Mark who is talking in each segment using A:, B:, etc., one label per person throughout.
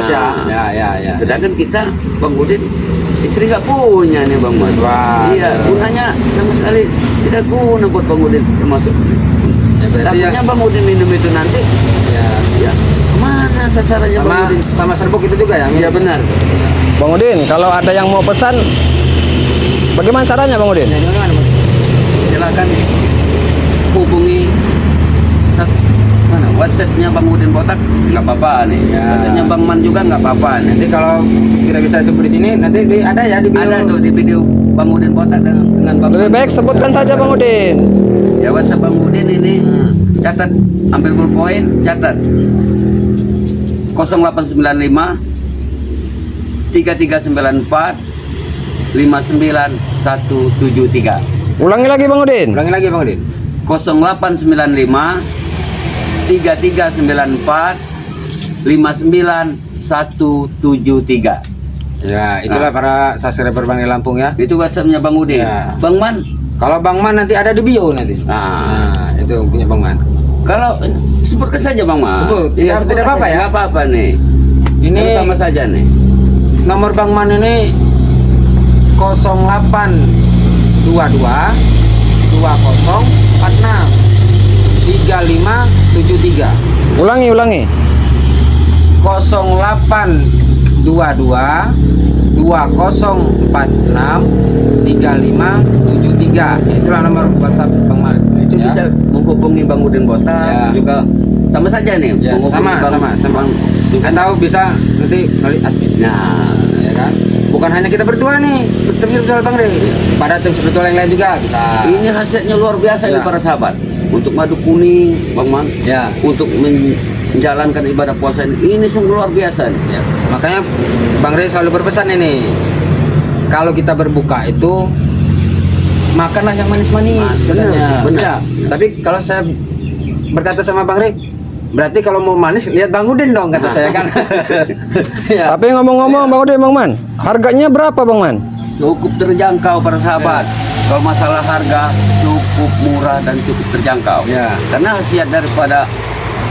A: ya. Ya.
B: Sedangkan kita Bang Udin istri nggak punya nih Bang Man.
A: Wah,
B: iya, gunanya sama sekali tidak guna buat Bang Udin termasuk.
A: Ya,
B: takutnya Bang Udin minum itu nanti ya kemana sasarannya Bang Udin?
A: Sama serbuk itu juga ya?
B: Iya benar.
C: Bang Udin, kalau ada yang mau pesan, bagaimana caranya Bang Udin?
A: Ya, gimana, Bang?
B: Silakan hubungi WhatsApp-nya Bang Udin Botak nggak apa-apa nih.
A: Ya.
B: WhatsApp-nya Bang Man juga nggak apa-apa nih.
A: Nanti kalau tidak bisa sebut di sini, nanti ada ya di video.
B: Ada tuh di video Bang Udin Botak dengan Bang
C: Lebih
B: Man.
C: baik sebutkan saja Bang Udin.
B: Ya WhatsApp Bang Udin ini catat, ambil pulpoin, catat 0895 3394 59173.
C: Ulangi lagi Bang Udin.
A: Ulangi lagi Bang Udin.
B: 0895 3394 59173.
A: Ya, itulah para subscriber Bang di Lampung ya.
B: Itu WhatsApp-nya Bang Udin.
A: Ya.
B: Bang Man.
A: Kalau Bang Man nanti ada di bio nanti. Nah, itu punya Bang Man.
B: Kalau sebutkan saja Bang Man.
A: Sebut.
B: Iya,
A: Tidak apa-apa ya.
B: Enggak apa-apa nih.
A: Ini
B: Harus sama saja nih.
A: nomor Bang Man ini 0822 2046 3573.
C: Ulangi.
A: 0822 2046 3573. Itulah nomor WhatsApp Bang Man.
B: Itu
A: Ya.
B: bisa menghubungi Bang Udin Botak
A: Ya.
B: juga sama saja nih.
A: Ya,
B: menghubungi
A: sama.
B: Bang.
A: Atau bisa nanti melalui admin.
B: Nah,
A: Ya kan? Bukan hanya kita berdua nih, tim spiritual Bang Re. Pada tim spiritual yang lain juga bisa.
B: ini hasilnya luar biasa nih
A: Ya.
B: para sahabat. Untuk madu kuning, Bang Man.
A: Ya.
B: Untuk menjalankan ibadah puasa ini sungguh luar biasa nih.
A: Ya. Makanya Bang Re selalu berpesan ini. Kalau kita berbuka itu makanlah yang manis-manis.
B: Benar,
A: katanya.
B: benar.
A: Ya. Tapi kalau saya berkata sama Bang Re, berarti kalau mau manis lihat Bang Udin dong kata saya kan. Ya.
C: Tapi ngomong-ngomong Bang Udin, Bang Man, harganya berapa Bang Man?
B: Cukup terjangkau para sahabat. Kalau masalah harga cukup murah dan cukup terjangkau.
A: Ya.
B: Karena khasiat daripada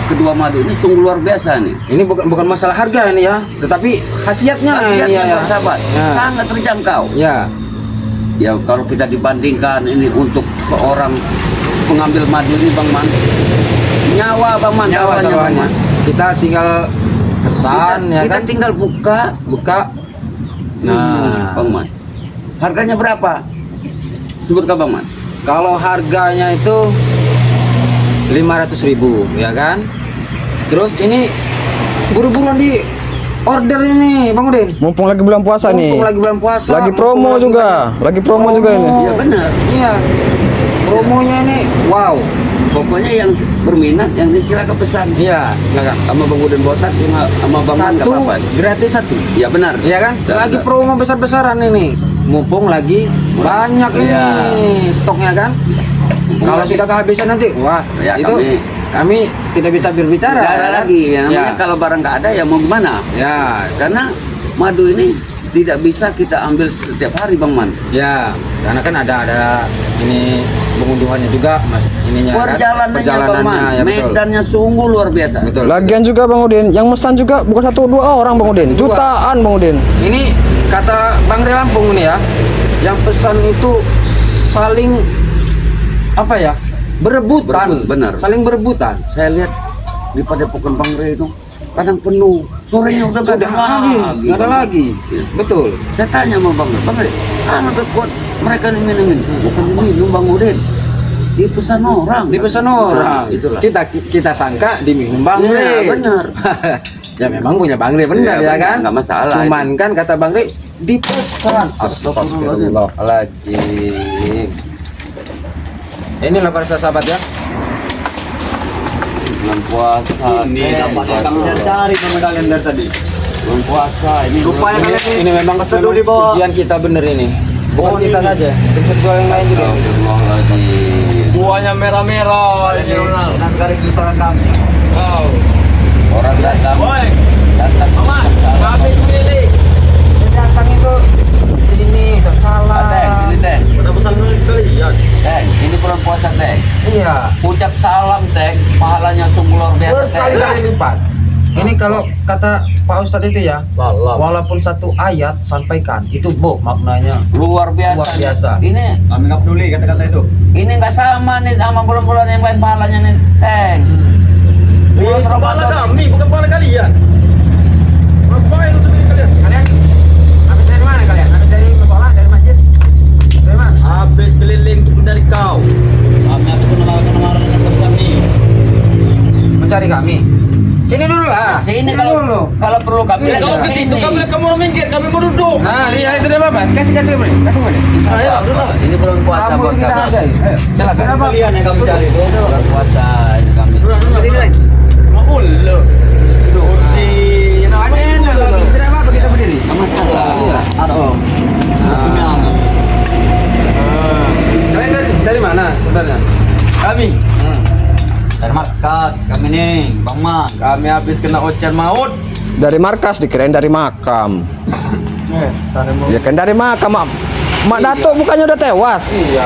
B: kedua madu ini sungguh luar biasa nih.
A: Ini bukan masalah harga ini ya, tetapi khasiatnya
B: Khasiatnya
A: ini ya.
B: para sahabat
A: Ya.
B: sangat terjangkau.
A: Ya.
B: Ya kalau kita dibandingkan ini untuk seorang pengambil madu ini Bang Man, nyawa Bang Man,
A: Nyawa
B: taruhannya, Bang
A: taruhannya.
B: Man.
A: Kita tinggal pesan ya
B: Kita
A: kan.
B: tinggal buka.
A: Nah,
B: Bang Man, harganya berapa? Sebutkan Bang Man.
A: kalau harganya itu 500.000 ya kan. Terus ini buru-buruan di order ini Bang Udin.
C: Mumpung lagi bulan puasa nih.
A: Mumpung lagi bulan puasa.
C: Lagi promo
A: mumpung
C: juga. Lagi promo juga ini.
B: Iya benar.
A: Iya. Promonya ini wow.
B: Pokoknya yang berminat yang silakan pesan.
A: Iya, silakan.
B: Sama Bang Udin Botak sama Bang Man nggak
A: Satu
B: apa-apa.
A: gratis satu.
B: Iya benar.
A: Iya kan?
B: Ya,
A: Lagi
B: benar.
A: promo besar-besaran ini. Mumpung lagi banyak ini
B: Iya.
A: stoknya kan. Kalau
B: lagi.
A: sudah kehabisan nanti, wah,
B: Ya,
A: itu kami tidak bisa berbicara.
B: Tidak ada
A: kan?
B: lagi. Ya, namanya
A: Ya.
B: kalau barang nggak ada ya mau gimana?
A: Ya,
B: Karena madu ini tidak bisa kita ambil setiap hari Bang Man.
A: ya, karena kan ada ini pengunduhannya juga, Mas. Ininya
B: Perjalanannya
A: kan?
B: Bang Man,
A: ya betul.
B: medannya sungguh luar biasa.
A: Betul.
C: Lagian juga Bang Udin, yang mesan juga bukan 1-2 orang Bang Udin,
A: Dua.
C: jutaan Bang Udin.
A: Ini kata Bang Re Lampung ini ya, yang pesan itu saling apa ya? Berebutan.
B: Benar.
A: Saling berebutan.
B: Saya lihat di Padepokan Bang Re itu kadang penuh, sorenya udah nggak
A: Sudah
B: ada
A: habis, nggak ada lagi.
B: Iya.
A: Betul.
B: Saya tanya sama Bang Re, kekuat mereka nih minumin? Bukan diminum Bang Udin, dipesan orang.
A: Dipesan orang.
B: Itulah.
A: Kita sangka diminum Bang
B: Iya,
A: Re.
B: benar.
A: Ya memang punya Bang Re benar
B: Iya,
A: ya
B: benar,
A: kan?
B: nggak masalah.
A: Cuman kan kata Bang Re dipesan.
B: Astagfirullahaladzim.
A: Inilah para sahabat ya.
B: Bulan puasa.
D: Cari pemedalian dari tadi.
B: Bulan puasa ini.
D: Rupanya
A: Ini,
D: kalian
A: ini memang
D: Teduh di bawah.
A: ujian kita bener ini. Bukan
D: Oh,
A: kita
D: ini.
A: saja, tim virtual yang lain juga.
B: Astagfirullahaladzim.
D: buahnya merah-merah ini Ronald. Dan sekali kesalahan kami. Wow.
B: Orang datang.
D: Boy,
B: Datang.
D: Mama, kami pilih.
A: Dia datang itu sini salah.
B: Teng, ini Teng.
D: Pada pesan kalian.
B: Teng, ini bulan puasa Teng.
A: Iya.
B: Ucap salam Teng, pahalanya sungguh luar biasa Teng.
A: Berkali-kali lipat. Ini kalau kata Pak Ustadz itu ya,
D: Salam.
A: walaupun satu ayat sampaikan itu maknanya
B: Luar biasa.
A: luar biasa.
B: Ini
D: Kami nggak peduli kata-kata itu.
B: nggak sama nih sama bulan-bulan yang lain pahalanya nih, Teng.
D: Bukan kepala kami, bukan kepala kalian. Ngapain lu sendiri kalian?
A: Kalian habis dari mana kalian? Habis dari musola, dari masjid? Dari mana?
D: Habis keliling untuk mencari kau. Kami habis menawarkan dengan bos kami.
A: Mencari kami. Sini dulu lah.
B: Sini
A: Sini
B: kalau
A: dulu.
B: kalau perlu kami
D: Kalau ke situ kami mau minggir, kami mau duduk.
A: Nah, iya itu dia Bapak. Kasih beri. Kasih beri.
D: Ayo, udah.
B: Ini bulan puasa
A: Kamu
B: buat
A: itu kita
B: kami.
A: hargai. Ayo.
B: Silakan.
A: Kenapa?
D: Kalian yang kami cari.
B: Bulan puasa ini kami.
A: Sini lagi.
D: Mau lu. Kursi.
A: Hanya enak kalau gini. Tidak apa-apa kita berdiri.
B: Nggak masalah.
A: Iya.
D: Aduh.
A: Kalian dari mana sebenarnya?
D: Kami
A: Hmm.
D: dari markas kami nih, Bang Man. Kami habis kena ocer maut.
C: Dari markas dikirain dari makam. Ya kan dari makam. Mak Datuk bukannya udah tewas?
A: Iya.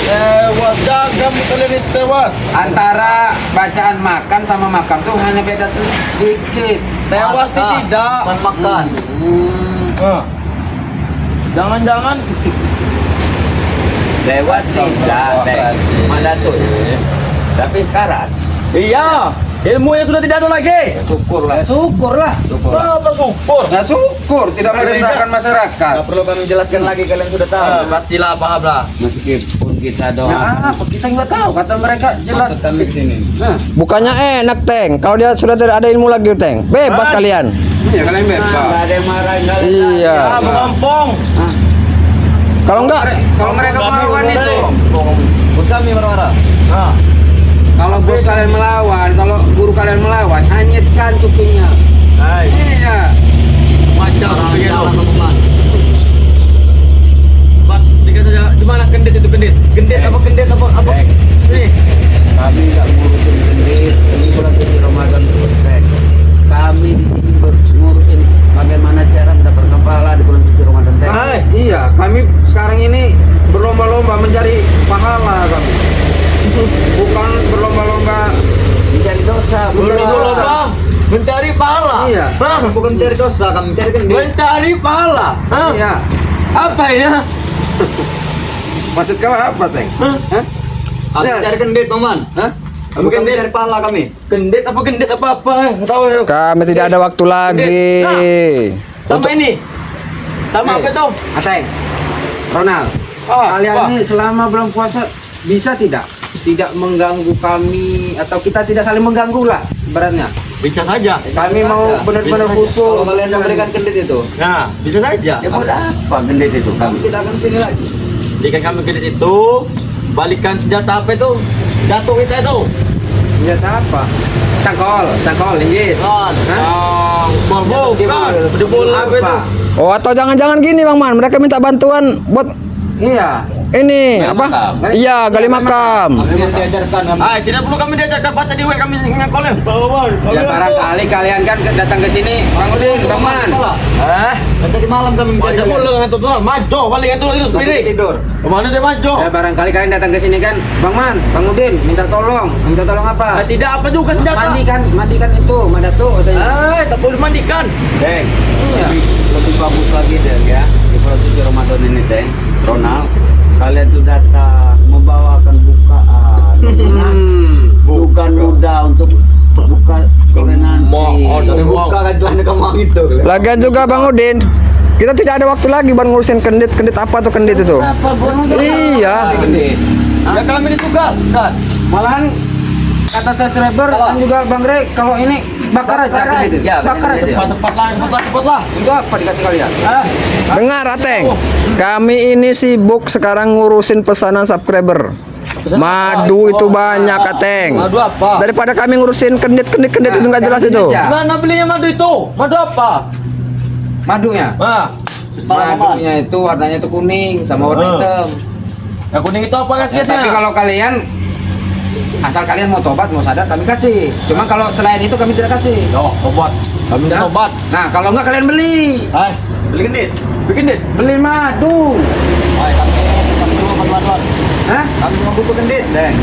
D: Tewas jaga kalian itu tewas.
A: Antara bacaan makan sama makam tuh hanya beda sedikit.
D: Tewas nih tidak. Bukan makan. Jangan-jangan
B: Dewas tidak, Teng. Mana tuh? Tapi sekarang
D: iya, ilmunya sudah tidak ada lagi.
B: syukurlah.
A: Syukurlah.
D: Apa syukur?
A: Ya syukur tidak meresahkan masyarakat.
D: Gak perlu kami jelaskan lagi, kalian sudah tahu. Pastilah paham lah.
B: Meskipun kita
A: Ya
B: doa.
A: apa kita nggak tahu kata mereka jelas.
D: Kami di sini.
A: Nah,
C: Bukannya enak, Teng. Kalau dia sudah tidak ada ilmu lagi, Teng. Bebas kalian.
A: iya kalian bebas.
B: Nggak ada yang marah, nggak ada.
C: Iya.
D: Ah, mengampung.
C: Kalau enggak,
A: Kalau mereka melawan itu,
D: Bos kami marah-marah. Nah,
A: kalau bos kalian melawan, kalau guru kalian melawan, anyetkan cupingnya.
D: hai,
A: Iya.
D: macam begitu. Bat, dikata saja, gimana kendit itu kendit? Kendit apa kendit apa? Nih,
B: Kami nggak ngurusin sendiri. Ini bulan suci Ramadan terus, Teng. Kami di sini ngurusin bagaimana cara mendapatkan pahala di bulan suci Ramadan, Teng.
D: hai.
A: Iya, kami sekarang ini berlomba-lomba mencari pahala kami. Bukan berlomba-lomba
B: Mencari dosa,
D: Mencari lomba, mencari pahala.
A: Iya.
D: Hah? Bukan mencari dosa, kami mencari kendit. Mencari pahala. Hah?
A: Iya.
D: Apa ini?
A: Maksud kau apa, Teng?
D: Hah?
A: Hah?
D: Kami
A: Ya.
D: cari kendit, Paman.
A: Hah?
D: Kami kendit cari pahala kami. Kendit apa? Nggak tahu.
C: kami tidak ada waktu lagi.
D: Sama ini. Sama apa itu?
A: Ateng, Ronald, kalian
D: apa?
A: ini selama bulan puasa bisa tidak mengganggu kami atau kita tidak saling mengganggu lah ibaratnya.
D: Bisa saja.
A: Kami mau benar-benar
D: Bisa
A: khusyuk.
D: Kalau kalian memberikan kendit itu. Nah, bisa saja.
B: Ya buat apa gendit itu kami?
D: Tidak akan sini lagi. Jika kami kendit itu, balikan senjata apa itu? Datuk kita itu.
A: Senjata apa? Cangkol, linggis.
D: Kan.
A: Hah?
D: Bukan. Di bola apa itu?
C: Oh, atau jangan-jangan gini, Bang Man. Mereka minta bantuan buat
A: Iya.
C: ini
B: Gali
C: apa?
B: makam.
C: Iya, gali makam.
D: Memang diajarkan kami. Tidak perlu kami diajarkan baca di web kami ngangkolnya.
A: Ya barangkali kalian kan datang ke sini, Bang Udin, Bang Man.
D: Tadi malam kami baca mulu ngantuk doang. Maju, paling ngantuk itu sendiri. Tidur. Kemana dia maju?
A: Ya barangkali kalian datang ke sini kan, Bang Man, Bang Udin, minta tolong apa?
D: Tidak apa juga senjata.
A: Mandikan itu, Madatu katanya.
D: Tak boleh mandikan.
B: Teng,
A: Iya.
B: lebih bagus lagi deh ya di bulan suci Ramadan ini, Teng. Ronald, kalian tuh datang membawakan bukaan. Bukan mudah untuk buka sore nanti.
D: Buka kan celana kamu itu.
C: Lagian juga Bang Udin, kita tidak ada waktu lagi buat ngurusin kendit apa tuh kendit itu. Iya.
B: Gendit.
D: Ya kami ditugaskan.
A: Malahan kata subscriber dan juga Bang Greg, kalau ini bakar aja ke situ.
B: Ya,
A: Bakar aja.
D: Cepatlah.
A: Itu apa dikasih kalian?
C: Dengar, Ateng. Kami ini sibuk sekarang ngurusin pesanan subscriber. Madu itu banyak, Ateng.
D: Madu apa?
C: Daripada kami ngurusin kendit itu nggak jelas itu.
A: aja.
D: Mana belinya madu itu? Madu apa?
A: Madunya. Madunya itu warnanya itu kuning sama warna hitam.
D: Yang kuning itu apa
A: Ya,
D: khasiatnya?
A: tapi kalau kalian asal kalian mau tobat, mau sadar kami kasih. Cuma kalau selain itu kami tidak kasih.
D: Yo, tobat. Kami minta
A: Hah?
D: tobat.
A: Nah, kalau enggak kalian beli.
D: Beli kendit. Bikin kendit.
A: Beli madu.
D: Kami mau bantuan.
A: Hah?
D: Kami mau butuh kendit.
B: Teng,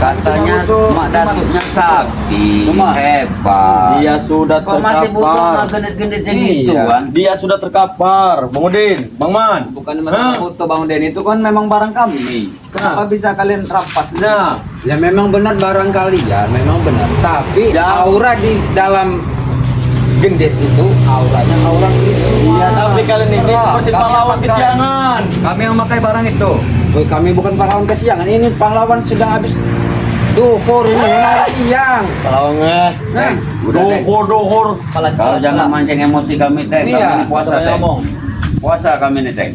B: Katanya mak datuknya sakti,
D: Mak.
B: hebat.
D: Dia sudah
B: Kok masih butuh
D: terkapar.
B: genit-genit yang
A: Iya.
B: itu kan?
D: Dia sudah terkapar. Bang Udin, Bang Man.
E: Bukan masalah foto Bang Den, itu kan memang barang kami. Kenapa bisa kalian rampas?
D: Nah,
A: Ya memang benar barang kalian, memang benar. Tapi
D: Ya.
A: aura di dalam gendet itu auranya aura ini semua.
D: iya tapi kalian ini seperti
E: Kami
D: pahlawan
E: pakai.
D: kesiangan.
E: Kami yang memakai barang itu.
A: Woi, kami bukan pahlawan kesiangan, ini pahlawan sudah habis duhur ini memang siang.
D: Pahlawannya.
A: Nah,
B: Udah, Teng.
D: Dohor.
B: Kalau jangan mancing emosi kami, Teng.
A: Iya,
B: Kami ini puasa,
D: Katanya
B: Teng.
D: ngomong.
B: Puasa kami nih, Teng.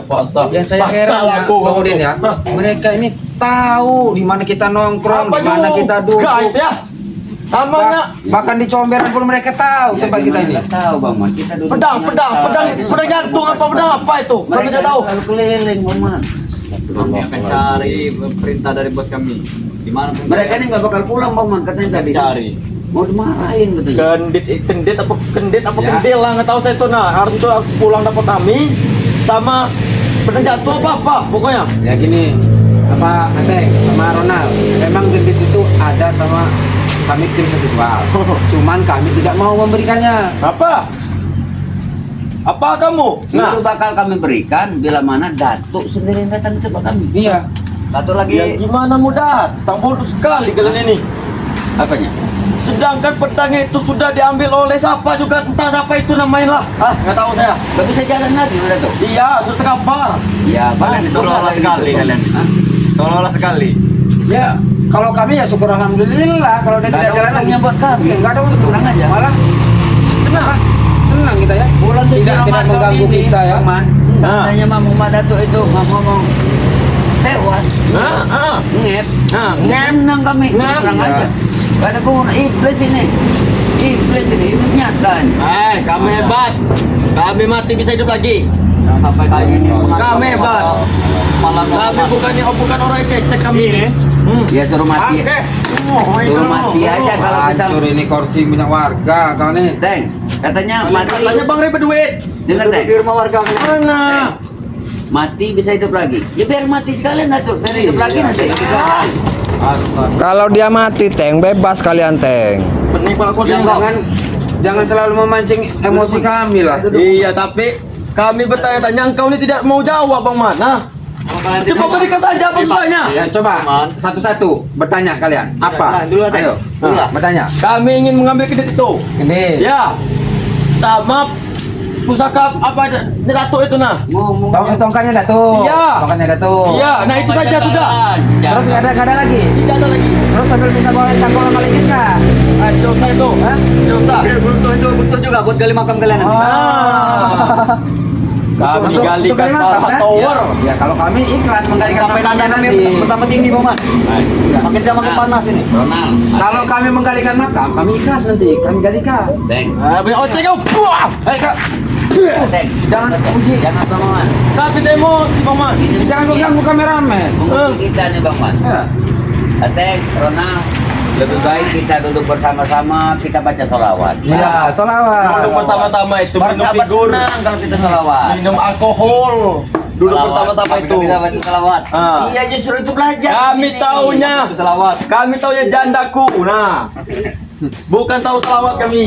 D: Puasa.
A: yang saya heran ya, Bang Udin ya, mereka ini tahu di mana kita nongkrong, di mana kita
D: Gaib
A: duduk.
D: ya. Namanya
A: Bahkan di comberan pun mereka tahu
B: Ya,
A: tempat kita
B: gimana
A: ini.
B: nggak tahu, Bang Man. Kita duduk
D: pedang
B: santai.
D: jantung apa pedang apa itu? Kami
B: Mereka
D: tidak tahu.
B: selalu keliling, Bang Man.
E: Kami akan cari perintah dari bos kami. Di mana pun
B: Mereka ini nggak bakal pulang, Bang Man. Katanya tadi.
E: cari.
B: Mau dimarahin katanya.
D: Kendit apa
A: Ya.
D: kendil lah nggak tahu saya itu. Nah harus itu harus pulang dapat kami sama pedang jatuh apa pokoknya.
A: Ya gini, apa Ateng sama Ronald, memang gendet itu ada sama kami tim spiritual. Cuman kami tidak mau memberikannya.
D: Apa? Apa kamu?
B: Itu bakal kami berikan bila mana Datuk sendiri yang datang ke tempat kami.
A: Iya.
E: Satu lagi.
D: Ya gimana mudah? Tampol sekali kalian ini.
B: Apanya?
D: Sedangkan pedangnya itu sudah diambil oleh siapa juga entah siapa itu namanya lah. Ah nggak tahu saya.
B: Gak bisa jalan lagi udah tuh.
D: Iya sudah terkapar.
B: Ya,
E: Kalian
B: bagus
E: seolah-olah
B: lagi
E: sekali
B: gitu.
E: kalian.
B: Hah?
E: Seolah-olah sekali.
A: Ya, kalau kami ya syukur alhamdulillah. Kalau dia
B: Nggak
A: tidak
B: ada
A: jalan lagi
B: untungnya buat kami.
A: Nggak ada untung.
B: Tenang aja.
A: Malah senang. Senang kita ya.
B: Bulan suci
A: Tidak
B: Ramadan
A: mengganggu
B: ini,
A: kita ya.
B: Man.
D: Nah.
B: Katanya Muhammad Datuk itu ngomong tewas, ngep, ngenang kami,
D: Ngep.
B: terang
A: Iya.
B: aja. Gak ada guna, iblis ini nyata ini.
D: Kami hebat. Kami mati bisa hidup lagi.
E: Jangan sampai kayak gini.
D: Kami hebat.
E: Malah
D: Kami bukan orang yang cecek kami ini.
B: Dia suruh mati,
D: Oke.
B: suruh mati aja kalau bisa.
A: Hancur ini kursi punya warga kau nih.
B: Teng, katanya mati,
D: Katanya Bang Rebe duit.
B: dengar Teng,
E: di rumah warga.
D: Mana?
B: mati bisa hidup lagi. Ya biar mati sekalian Datuk, biar hidup lagi nanti.
A: Astaga.
C: Kalau dia mati, Teng, bebas kalian, Teng.
D: Pening Pak Kos.
A: Jangan selalu memancing emosi kami lah.
D: Iya, tapi kami bertanya-tanya, engkau ini tidak mau jawab, Bang Man. Nah, coba berikan saja apa susahnya.
A: Ya coba satu-satu bertanya kalian. Apa?
E: dulu ada.
A: Ayo.
E: Dulu lah.
A: Bertanya.
D: Kami ingin mengambil kredit itu.
A: Ini.
D: Ya, sama pusaka apa Datuk itu nah.
B: Ngomong
A: Tongkatnya dah tuh.
D: Iya.
A: Tongkatnya dah tuh.
D: Iya, nah itu saja sudah.
A: Terus nggak ada lagi.
D: Tidak ada lagi.
A: Terus sambil minta bawa cangkul sama legis nggak?
D: Ah, tidak usah itu.
A: Hah?
D: Tidak usah.
E: Betul juga buat gali makam kalian nanti.
D: Ah. Kami
A: Untuk
D: galikan
A: kalian mantap,
D: Palma
A: kan?
D: Tower.
A: Ya kalau kami ikhlas menggalikan
E: Sampai
A: makam
E: nada kami
A: nanti.
E: pertama tinggi Bang Man. Makin sama makin panas ini.
B: Ronald,
A: Kalau kami menggalikan makam, kami ikhlas nanti. Kami galikan.
B: Teng,
D: Ah, banyak ojek kau. Buah.
A: Hei kak,
B: Teng,
A: Jangan puji.
B: jangan Bang Man.
D: Tapi saya emosi, Bang Man.
A: Jangan ganggu kameramen.
B: Menguji kita nih Bang Man.
A: Ya.
B: Teng, Ronald, lebih baik kita duduk bersama-sama, kita baca sholawat.
A: Ya, solawat.
D: Duduk bersama-sama itu minum
B: Bersahabat
D: figur,
B: senang kalau kita sholawat.
D: minum alkohol. Duduk bersama-sama itu.
E: Bisa baca selawat.
D: Ah.
B: Iya justru itu belajar.
D: Kami
B: di sini.
D: taunya,
E: Selawat.
D: kami taunya jandaku. Nah, bukan tahu selawat kami.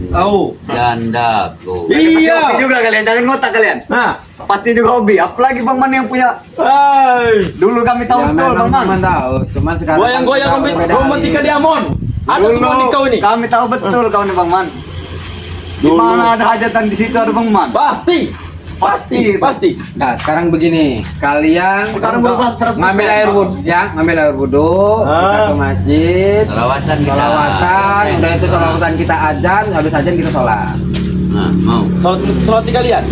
D: Tahu.
B: Jandaku.
D: Iya.
E: Hobi juga kalian, jangan ngotak kalian.
D: Nah,
E: Pasti juga hobi. Apalagi Bang Man yang punya.
D: hai.
E: Dulu kami tahu
A: Ya,
E: betul Bang Man.
A: memang tahu. Cuman sekarang
D: Goyang-goyang
A: kan kita berbeda
D: romantika
A: hari.
D: diamond. Ada semua di kau ini.
E: Kami tahu betul kau nih Bang Man. Di mana ada hajatan di situ ada Bang Man.
D: Pasti. Pasti.
A: Nah, sekarang begini, kalian
E: Sekarang berubah 100%.
A: ngambil air wudhu, ya, ngambil air wudhu, kita ke masjid,
B: Sholawatan kita.
A: sholawatan, udah itu sholawatan kita azan, habis azan kita sholat.
B: Nah, mau.
D: Sholat kalian.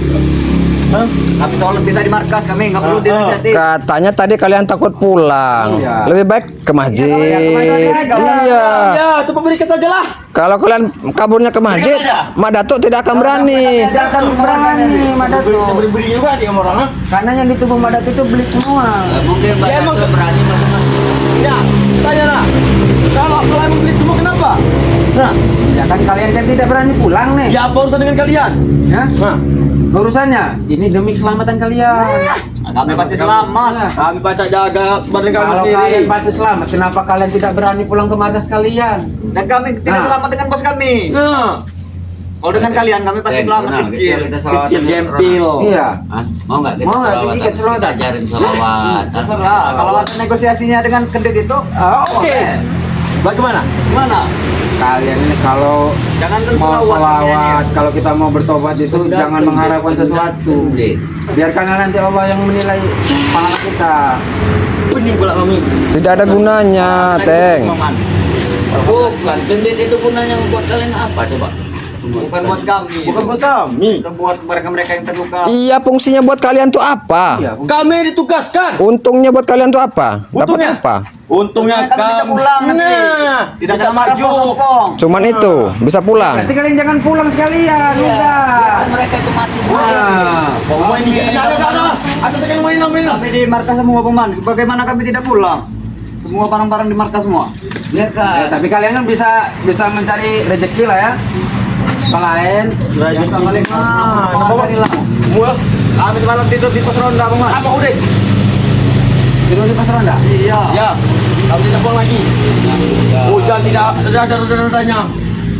D: Hah?
E: Tapi sholat bisa di markas kami, nggak perlu dinasihati.
C: Katanya tadi kalian takut pulang.
A: Iya.
C: Lebih baik ke masjid. Iya.
D: Ya, coba berikan sajalah.
C: Kalau kalian kaburnya ke masjid, Mak Datuk tidak akan berani.
A: Tidak akan berani, Madatu.
D: Bisa beri-beri juga dia orang, ha?
A: Karena yang di tubuh Madatu itu beli semua.
B: Mungkin Mbak
D: Ya, emang
B: Datuk
D: ke-
B: berani masuk masjid.
D: Ya, tanya lah. Kalau kalian membeli semua kenapa? Nah,
A: Ya kan kalian kan tidak berani pulang nih.
D: ya apa urusan dengan kalian?
A: Ya,
D: Nah,
A: urusannya ini demi keselamatan kalian.
E: Kami pasti selamat.
D: Kami baca jaga badan kami
A: Kalau
D: sendiri.
A: kalian pasti selamat, kenapa kalian tidak berani pulang ke markas kalian?
E: Dan kami tidak
A: Nah.
E: selamat dengan bos kami.
D: Nah,
E: Kalau dengan kalian kami pasti selamat
B: Ronald,
E: kecil.
B: kita selawat
D: kecil
B: dulu,
D: jempil.
A: Iya.
B: Hah? Mau nggak kita
A: Mau nggak?
B: selawatan?
A: Kita selawatan.
B: Kita ajarin selawat.
E: Terserah. Kalau ada negosiasinya dengan kedit itu,
D: Oke. Bagaimana?
E: gimana?
A: Kalian ini kalau
E: Jangan
A: mau
E: selawat.
A: selawat, kalau kita mau bertobat itu jangan mengharapkan sesuatu. Biarkanlah nanti Allah yang menilai pahala kita.
D: Bening pula kami.
C: Tidak ada gunanya, Teng.
B: Bukan, gendit itu gunanya buat kalian apa coba?
E: Bukan buat kami.
D: Bukan buat kami.
E: Itu buat mereka-mereka yang terluka.
C: Iya, fungsinya buat kalian tuh apa?
A: Iya,
D: Kami ditugaskan.
C: Untungnya buat kalian tuh apa? Dapat
D: Untungnya
C: apa?
D: Untungnya
E: Kami bisa
D: kami.
E: pulang nanti.
D: Nah,
E: Tidak
D: bisa
E: sama
D: maju.
E: sombong.
C: Cuman itu, bisa pulang.
A: berarti kalian jangan pulang sekalian, udah.
B: Kan mereka itu mati semua.
A: Nah,
D: Bawa ini. Ada. Atas yang main main.
E: Kami di markas semua peman. Bagaimana kami tidak pulang? Semua barang-barang di markas semua.
B: Ya kan?
A: tapi kalian kan bisa mencari rezeki lah ya. Kalian
D: Raja kali.
E: Ah,
D: Bawa
E: carilah.
D: Mua.
E: Kami semalam tidur di pos ronda peman.
D: Apa udah?
A: tidur di pasar Anda.
E: Iya.
D: Ya. Kami tidak pulang lagi. Hujan tidak ada redanya.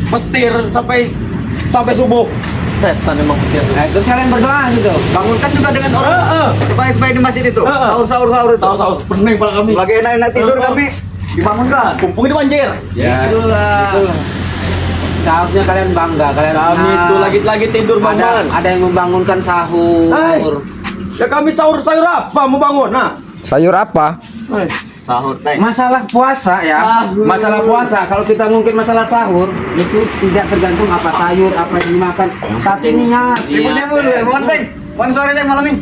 D: Petir sampai subuh. Setan memang petir.
A: Nah, terus kalian berdoa gitu.
E: Bangunkan juga dengan orang
D: Heeh.
E: sebaik-baik di masjid itu.
D: Heeh.
E: Sahur itu.
D: Tahu pening pala kami.
E: Lagi enak-enak tidur
D: Heeh.
E: kami. Dibangunkan.
D: Kumpul di banjir.
A: Ya,
B: Itulah.
A: seharusnya kalian bangga, kalian
D: Kami
A: senang.
D: itu lagi tidur
A: ada,
D: bangun.
A: ada yang membangunkan sahur.
D: Hai. Ya kami sahur apa mau bangun? Nah.
C: Sayur apa?
E: Sahur teh.
A: Masalah puasa ya,
D: Sahur.
A: masalah puasa. Kalau kita mungkin masalah sahur itu tidak tergantung apa sayur, apa yang dimakan, tapi niat.
E: Ributnya dulu ya, mohon teh. Mohon sore teh malam ini.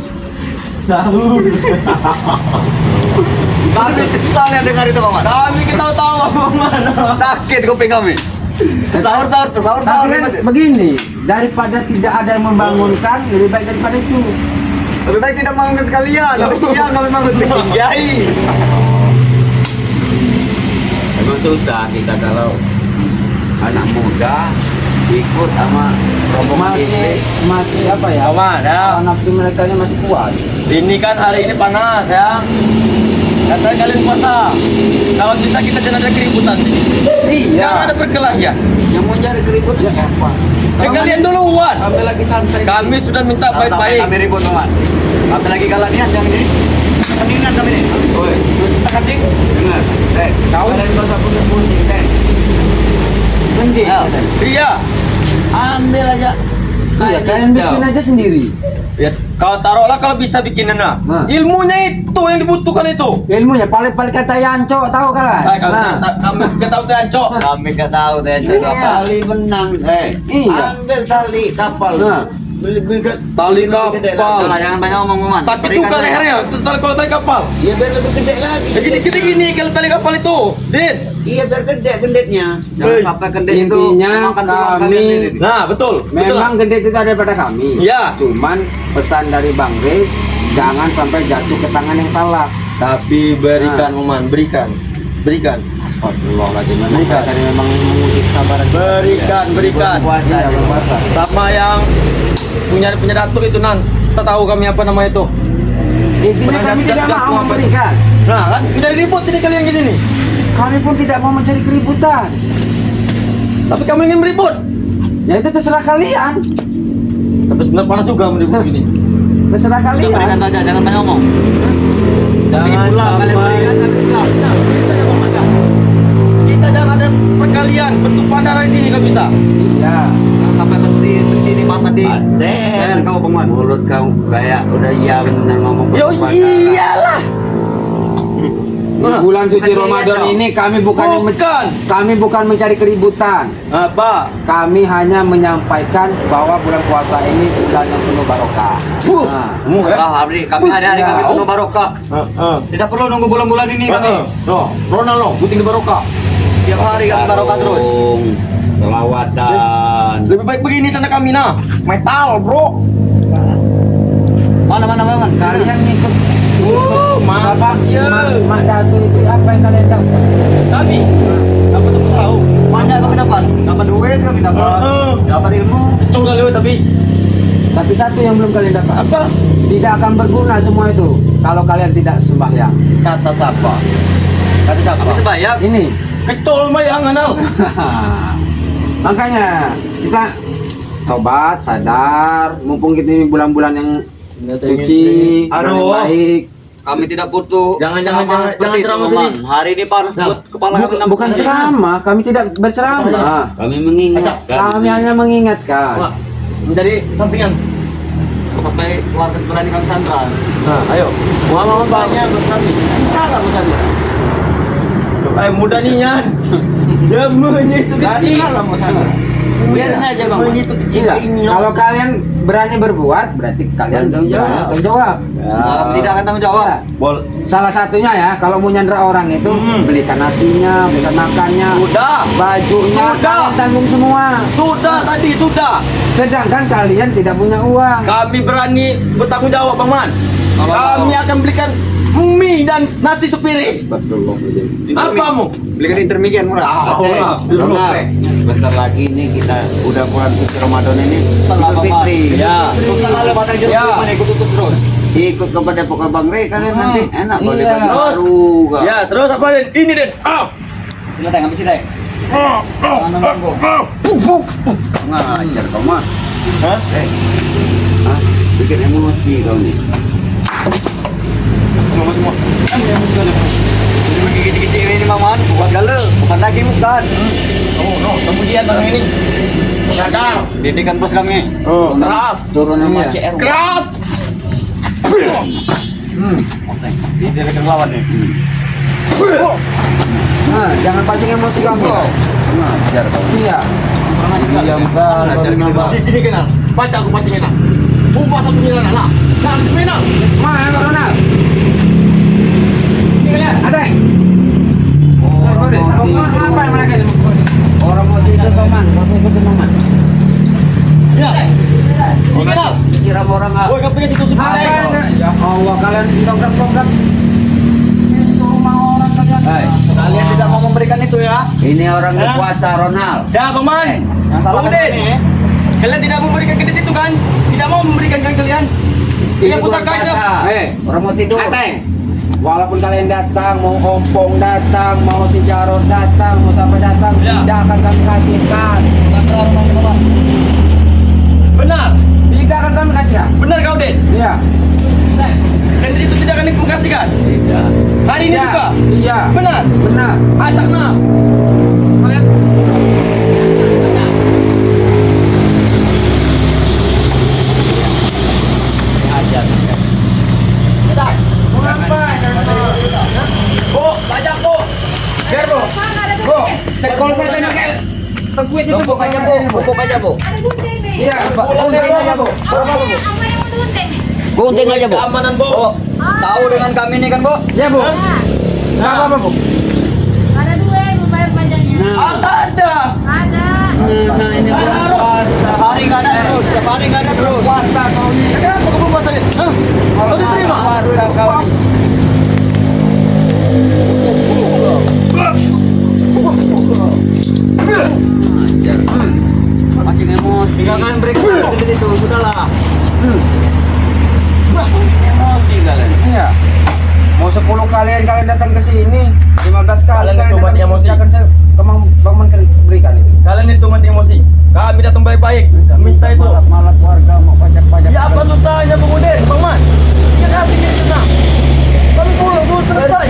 D: Sahur.
E: Kami kesal ya dengar itu paman.
D: Kami kita tahu mana.
E: Sakit kuping kami. Sahur.
A: Tapi kan begini, daripada tidak ada yang membangunkan, lebih baik daripada itu.
E: Lebih baik tidak bangun sekalian. Tapi siang kami bangun tinggi.
B: Emang susah kita kalau anak muda ikut sama rombongan
A: Masih masih apa ya?
D: Paman, ya.
A: Hawa nafsu mereka ini masih kuat.
D: Ini kan hari ini panas ya. Katanya kalian puasa. Kalau bisa kita jangan ada keributan. Jangan ada perkelahian.
B: yang mau cari keribut siapa?
D: Ya kalian duluan.
B: Kami lagi santai.
D: Kami sudah minta
E: Kami
D: baik-baik.
E: ribut teman. Kami lagi kalah niat yang ini. Keningan kami ini.
B: Woi,
D: Kita kancing.
B: dengar, Teh. Kalian gak usah pusing-pusing, Teh. Nanti,
E: Ya.
D: Iya.
B: ambil aja.
A: Iya, kalian bikin aja sendiri.
D: Ya, kau taruhlah kalau bisa bikin nah.
A: Nah.
D: Ilmunya itu yang dibutuhkan itu.
A: Ilmunya paling kata Yanco, tahu kan?
D: Kami kita tahu tuh Anco.
E: Kami nggak tahu teh itu
A: Iya.
E: apa.
B: Tali benang,
A: Iya.
B: Ambil tali kapal.
A: Nah.
B: Lebih ke
D: Tali
B: lebih gede
D: kapal.
B: lagi.
E: Jangan banyak ngomong teman.
D: Tapi itu kan lehernya, kalau tali kapal.
B: Iya biar lebih gede lagi.
D: Ya gini kalau tali kapal itu, Din.
B: Iya biar gede gendetnya.
E: Jangan sampai kendek itu
A: Intinya
E: makan tulang
A: kami-
E: kalian sendiri.
D: Nah, betul.
A: Memang gede itu ada pada kami.
D: Iya.
A: Cuman pesan dari Bang Rey, jangan sampai jatuh ke tangan yang salah.
D: Tapi berikan, Oman, berikan.
A: Astagfirullahaladzim. Memang
D: Berikan.
A: kalian memang menguji kesabaran.
D: Berikan.
B: Puasa.
A: Iya, berpuasa.
D: Sama yang punya datuk itu nan. Kita tahu kami apa nama itu.
A: Intinya
D: Pernah
A: kami
D: jatuh-
A: tidak
D: jatuh
A: mau
D: apa?
A: memberikan.
D: Nah, kan menjadi ribut ini kalian gini nih.
A: Kami pun tidak mau mencari keributan.
D: Tapi kamu ingin meribut.
A: Ya itu terserah kalian.
D: Tapi sebenarnya panas juga meribut gini.
A: Terserah
E: Kita berikan
A: kalian.
E: saja, jangan banyak ngomong.
D: Jangan
E: Pulang kalian berikan kami pulang.
D: Kita jangan makan. Kita jangan ada perkalian, bertumpah darah di sini kan bisa.
A: Iya.
E: Jangan sampai besi di mata di.
B: Aden,
E: kau penguat.
B: mulut kau kayak udah iya bener ngomong.
D: Yo iyalah.
A: Di bulan suci
B: Bukan
A: Ramadan
B: iya,
A: ini kami bukan mencari keributan.
D: Apa?
A: Kami hanya menyampaikan bahwa bulan puasa ini bulan yang penuh barokah. Nah,
E: Kami hari-hari kami penuh barokah. Tidak perlu nunggu bulan-bulan ini kami.
D: No, Ronaldo, buting barokah.
E: Tiap hari kami barokah terus.
B: Selawatan.
D: Lebih baik begini sana kami nah. Metal, bro.
E: Mana.
A: kalian ngikut
D: mantap ya.
A: Mak Datu itu apa yang kalian tahu?
D: Kami apa tuh tahu?
E: Banyak kami dapat duit kami dapat ilmu.
D: Coba lewat tapi
A: Tapi satu yang belum kalian dapat.
D: apa?
A: Tidak akan berguna semua itu. kalau kalian tidak sembahyang?
D: Kata siapa? Kata siapa?
E: Kami sembahyang.
A: Ini.
D: Kecol mayang anal.
A: Makanya kita tobat, sadar, mumpung kita ini bulan-bulan yang suci, bulan yang
D: Aduh.
A: baik.
E: Kami tidak butuh
D: Jangan
E: ceramah seperti itu,
D: ceramah
E: Paman.
D: sini.
E: Hari ini panas buat kepala kami.
A: Bukan ceramah, kami tidak berceramah.
B: Kami mengingatkan.
A: Kami hanya mengingatkan.
D: Wah, menjadi sampingan.
E: Sampai keluarga sebelah ini kami sandra.
D: Nah, ayo.
B: Muhammad banyak buat kami. Enggak Musandra.
D: Muda nian. Jamunya itu kecil.
B: Enggak Musandra. Biarin aja Bang.
D: Jamunya itu kecil
A: Tidak.
D: ini.
A: Kalau kalian berani berbuat, berarti kalian
B: Tanggung jawab.
A: berani tanggung jawab.
E: Kami tidak akan tanggung jawab.
A: Ya.
D: Bol.
A: Salah satunya ya, kalau mau nyandra orang itu belikan nasinya, belikan makannya,
D: Sudah.
A: bajunya,
D: Sudah.
A: kalian tanggung semua.
D: Sudah tadi sudah.
A: Sedangkan kalian tidak punya uang.
D: Kami berani bertanggung jawab, Bang Man. Kami akan belikan mie dan nasi sepiring. Apa mau?
E: Belikan intermigian murah.
B: Ronald, bentar lagi nih kita udah bulan suci Ramadan ini. Idul Fitri.
D: Ya.
E: Terus tanggal batang jeruk
D: Ya.
E: mana ikut terus.
B: Ikut kepada Poka Bang Rey kalian nanti enak kalau
A: Iya.
B: dapat
D: Terus.
B: baru. Kak.
D: Ya, terus apa Den? Ini Den.
E: Sila teng, kami sila. Jangan mengganggu.
B: Ngajar kau mah.
D: Hah?
B: Hah? Bikin emosi kau nih.
D: Semua.
E: Ini menggigit-gigit ini Maman, bukan gale, bukan lagi bukan.
D: Oh, kemudian orang ini. Sadar.
E: Didikan bos kami.
D: Oh, keras.
B: Turun sama
A: Iya.
B: CR.
D: Keras.
E: Didikan lawan nih.
A: Nah, jangan pancing emosi kamu.
B: Ngajar kau.
A: Iya.
B: Diam kau kau nambah.
D: Sini kenal. Baca aku pancingin nak. Bumbas aku nilai nak. Nak menang.
A: Mana Ronald?
D: Ini kalian.
A: Ada. Apa yang mereka ini?
B: Orang mau itu paman, mau ikut paman.
D: Ya. Ini kenal.
B: Siram orang ah.
D: Woi, kamu punya situ sebelah.
A: Ya Allah, kalian dongkrak-dongkrak. Itu rumah orang kalian.
B: Hai,
E: Kalian tidak mau memberikan itu ya?
B: ini orang berpuasa Ronald.
D: Ya, Paman.
E: Yang salah
D: Bang Udin. Kalian tidak mau memberikan kredit itu kan? Tidak mau memberikan kan kalian?
B: Ini
D: Tidak pusaka itu.
B: Orang mau tidur.
A: Ateng. Walaupun kalian datang, mau ompong datang, mau si Jarod datang, mau siapa datang,
D: Ya.
A: tidak akan kami kasihkan.
D: Benar.
A: Tidak akan kami kasihkan.
D: Benar kau, Den.
A: Iya.
D: Kredit itu tidak akan dikasihkan.
B: Tidak.
D: Hari ini
A: Iya.
D: juga.
A: Iya.
D: Benar.
A: Benar.
D: Acak nak. Kalian
B: Ajar.
A: Mau ngapain?
D: Bu, tajak bu.
A: Biar bu. Bu. Kalau saya tanya kayak tengkuit itu bu aja bu. Bubuk aja bu.
F: Ada gunting nih.
A: Iya. Gunting aja bu. Berapa bu?
F: Apa yang mau gunting?
E: Gunting aja bu.
D: Keamanan bu.
E: Tahu dengan kami ini kan bu?
A: Iya bu.
F: Nah,
A: Nggak apa-apa bu.
F: ada dua yang mau bayar pajaknya.
D: Harus ada.
F: Ada.
B: Nah, ini bulan puasa.
E: Hari nggak ada terus, setiap hari nggak ada terus.
B: Puasa kau nih.
D: Kenapa kau puasa ini? Hah? Kau diterima?
B: Puasa kau nih. Ajar. Makin emosi.
E: Jangan berikan kredit itu, sudahlah.
B: Emosi kalian.
A: Iya. Mau 10 kalian datang ke sini, 15 kali
D: Kalian itu mati emosi.
A: akan saya bangun berikan itu.
D: Kalian itu mati emosi. Kami datang baik-baik. Minta itu.
B: Malak warga mau pajak-pajak.
D: Ya apa susahnya Bang Udin, Bang Man? Iya hati jadi tenang. Kami pulang dulu selesai.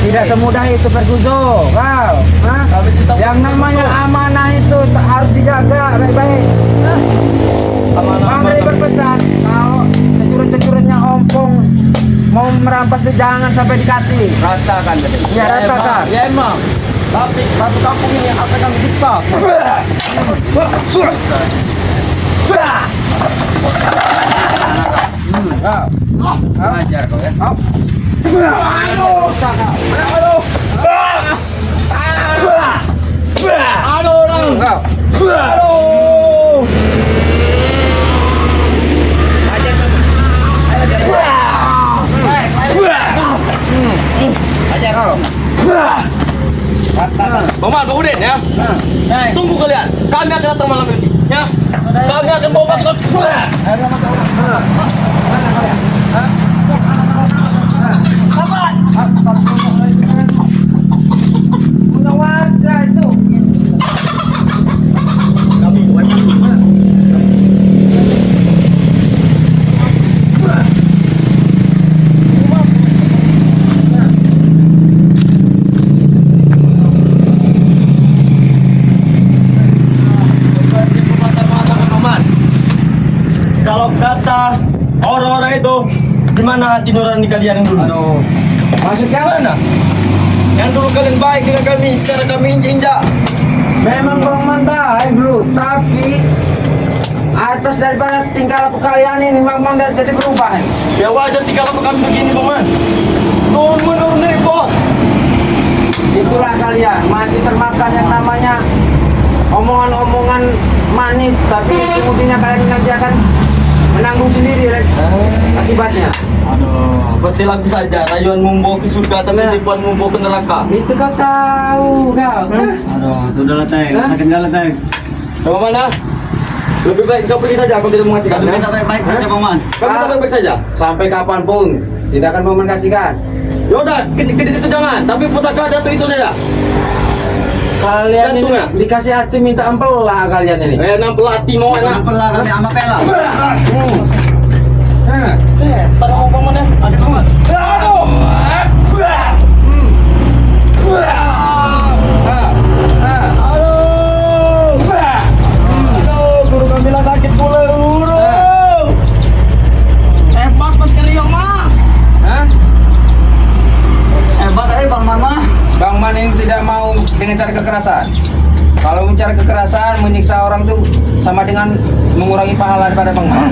A: Tidak semudah itu Ferguzo, kau. Hah?
D: Kami tidak
A: Yang namanya amanah itu harus dijaga baik-baik. Bang Rey berpesan kalau cecurut-cecurutnya ompong mau merampas itu jangan sampai dikasih.
B: Ratakan betul.
A: Ya ratakan.
D: Ya emang. Tapi satu kampung ini akan kami siksa.
A: Kau.
B: Ajar kau ya.
A: Kau.
D: Aduh, orang.
A: Kau.
D: Aduh.
B: Ajar kau. Ratakan.
D: Bang Man, Bang Udin ya. Tunggu kalian. Kami akan datang malam ini. Ya. Kami akan bawa pasukan. itu, di mana hati nurani kalian yang dulu?
E: Aduh.
A: Maksudnya
D: Mana? Yang dulu kalian baik dengan kami, sekarang kami injak.
A: memang Bang Man baik dulu, tapi atas daripada tingkah laku kalian ini memang jadi berubah.
D: Ya wajar sih kalau kami begini, Bang Man. Turun menurun dari bos.
A: Itulah kalian masih termakan yang namanya omongan-omongan manis, tapi kemudian kalian nanti akan menanggung sendiri akibatnya.
D: Aduh, berarti lagu saja. Rayuan membawa ke surga, tapi tipuan membawa ke neraka.
A: Itu kau tahu kau.
E: Aduh, sudahlah Teng.
A: Hah?
E: Sakit galah Teng.
D: Bang Man, lebih baik kau pergi saja. Aku tidak mau ngasihkan.
E: Kami minta baik-baik saja Bang Man.
D: Kau minta baik-baik saja.
A: Sampai kapanpun tidak akan mau kasihkan.
D: Yaudah, kedit itu jangan. Tapi pusaka datu itu saja.
A: Kalian ini
D: Gantung ya?
A: dikasih hati minta ampel lah kalian ini.
D: Enam pelati mau enak.
E: Pelah kami sama pela.
D: Taruh mau Bang Man ya.
E: Ada Bang Man.
D: Aduh. Aduh, guru kami lah sakit pula, guru. Hebat berkeriuk mah.
E: Hebat Bang Man mah.
C: Bang Man ini tidak mau dengan cara kekerasan. Kalau mencari kekerasan, menyiksa orang itu sama dengan mengurangi pahala daripada Bang Man.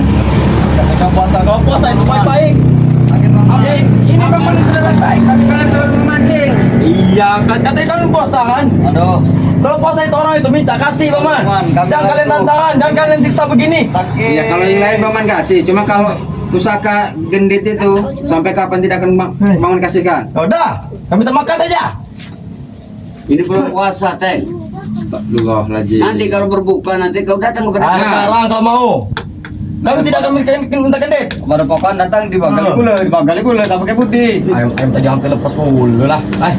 D: Kau puasa itu baik-baik. Oke,
A: Ini Bang Man sudah baik, tapi kalian selalu memancing.
D: iya kan katanya kan puasa kan.
E: Aduh.
D: Kalau puasa itu orang itu minta kasih Bang Man.
E: Bang Man, kami
D: Jangan kalian
E: kasih.
D: tantangan, jangan kalian siksa begini.
C: Iya, kalau yang lain Bang Man kasih. Cuma kalau pusaka gendit itu sampai kapan tidak akan Bang Man kasihkan?
D: Udah, kami makan saja.
B: Ini belum puasa, Teng.
C: Astagfirullahaladzim.
B: Nanti kalau berbuka nanti kau datang kepada
D: Ah,
B: kami.
D: sekarang kalau mau. Kami tidak akan minta gendit.
E: Pada pokokan datang di bagali gula, tak pakai putih.
D: Ayam tadi hampir lepas mulu lah.
B: Nah,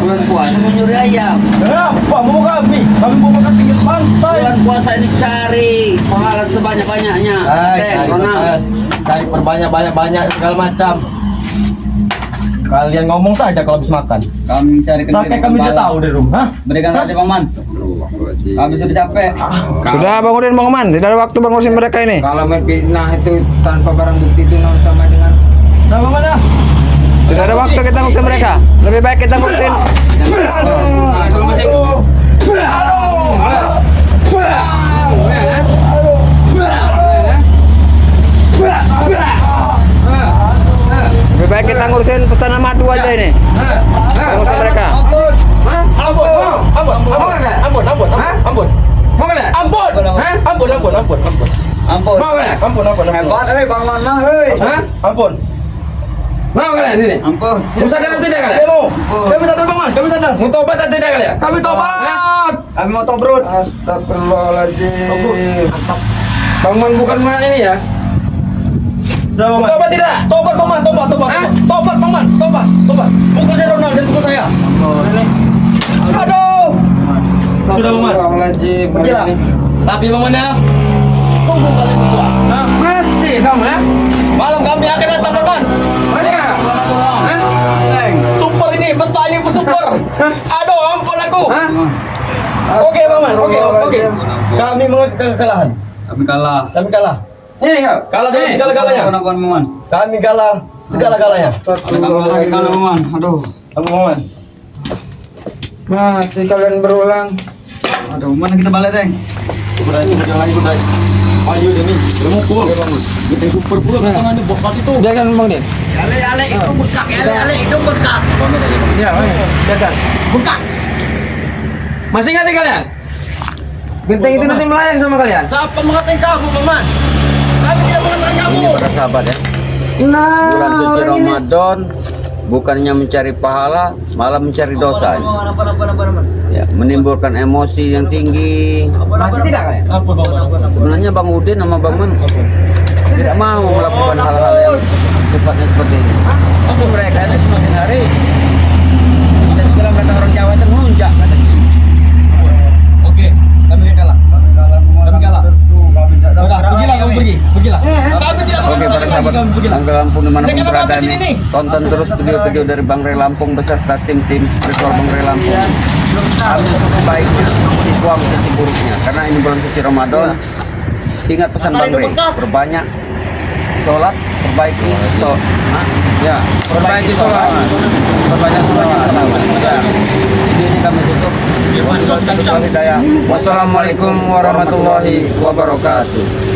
B: bulan puasa mencuri ayam.
D: Kenapa mau kami? Kami mau makan pinggir pantai.
B: Bulan puasa ini cari pahala sebanyak-banyaknya. Teng, Ronald.
D: Cari perbanyak-banyak segala macam. Kalian ngomong saja kalau habis makan.
E: Kami mencari
D: Sampai kami udah tahu dari rumah.
E: Berikan saja Bang Man. Kami sudah capek.
C: Sudah bangunin Bang Man, tidak ada waktu bangunin mereka ini.
A: Kalau memfitnah itu tanpa barang bukti itu sama dengan
D: Nah, mana?
C: Tidak ada waktu kita ngurusin mereka. Lebih baik kita ngurusin. Lebih baik kita ngurusin pesanan madu aja ini. Ngurusin mereka.
D: Ampun.
E: Hebat Bang Man mah
D: Ampun.
A: mau kalian ini?
E: Ampun.
A: Mau sadar atau tidak kalian?
D: Kami sadar Bang Man, kami sadar.
A: Mau tobat atau tidak kalian?
D: Kami tobat.
E: Kami mau tobrut.
A: Astagfirullahaladzim. Bang Man bukan mana ini ya?
D: Udah, Bang Man.
A: Tobat tidak?
D: Tobat Bang Man, tobat.
A: Hah?
D: Tobat Bang Man, tobat. Pukul saya Ronald dan pukul saya. Aduh. Sudah Bang Man.
A: Astagfirullahaladzim.
D: Pergilah. Tapi Bang Man ya. Tunggu kalian berdua. Hah?
A: Masih kamu ya?
D: Malam kami akan datang Bang Man.
A: Masih nggak?
D: Super ini, besar ini super. Aduh, ampun aku.
A: Hah?
D: Oke Bang Man, oke. Kami mengakui kekalahan.
E: Kami kalah.
D: Kami kalah.
A: Ini kau.
D: Kalah dengan segala-galanya.
E: Kenapa Bang Man?
D: Kami kalah segala-galanya.
E: Kami kalah Bang Man. Aduh.
D: Kamu Bang Man.
A: Masih kalian berulang.
E: Aduh, mana kita balik, Teng?
D: Udah. Ayo demi, mau pulang. Kita super pula tangan di bokat itu.
A: Dia kan Bang Din.
B: Ale itu bekak, ale itu bekak.
A: Iya, jalan. Buka. Masih nggak sih kalian? Genteng itu nanti melayang sama kalian.
D: Siapa mengatakan kamu, Bang Man? Kami tidak mengatakan kamu.
B: Ini para sahabat ya.
A: Nah,
B: Bulan suci
A: orang ini.
B: Ramadan bukannya mencari pahala, malah mencari dosa. Ya, menimbulkan emosi yang tinggi.
A: Masih tidak kalian?
D: Apa Bang Man?
B: Sebenarnya Bang Udin sama Bang Man tidak mau melakukan hal-hal yang sifatnya seperti ini. Tapi mereka ini semakin hari bisa dibilang kata orang Jawa itu ngelunjak katanya.
D: Oke, kami kalah. Kami kalah. Udah, pergilah kamu pergilah. Kami tidak
B: Oke para sahabat Bangka Lampung dimanapun
D: Mereka
B: berada
D: datang
B: nih,
D: ke sini.
B: tonton terus video-video dari Bang Ray Lampung beserta tim-tim spiritual Bang Ray Lampung. Ambil sisi baiknya, buang sisi buruknya. Karena ini bulan suci Ramadan. Ingat pesan Bang Ray, perbanyak sholat, perbaiki ya, perbaiki sholat, perbanyak sholat. Ya. Ini kami tutup. Wassalamualaikum warahmatullahi wabarakatuh.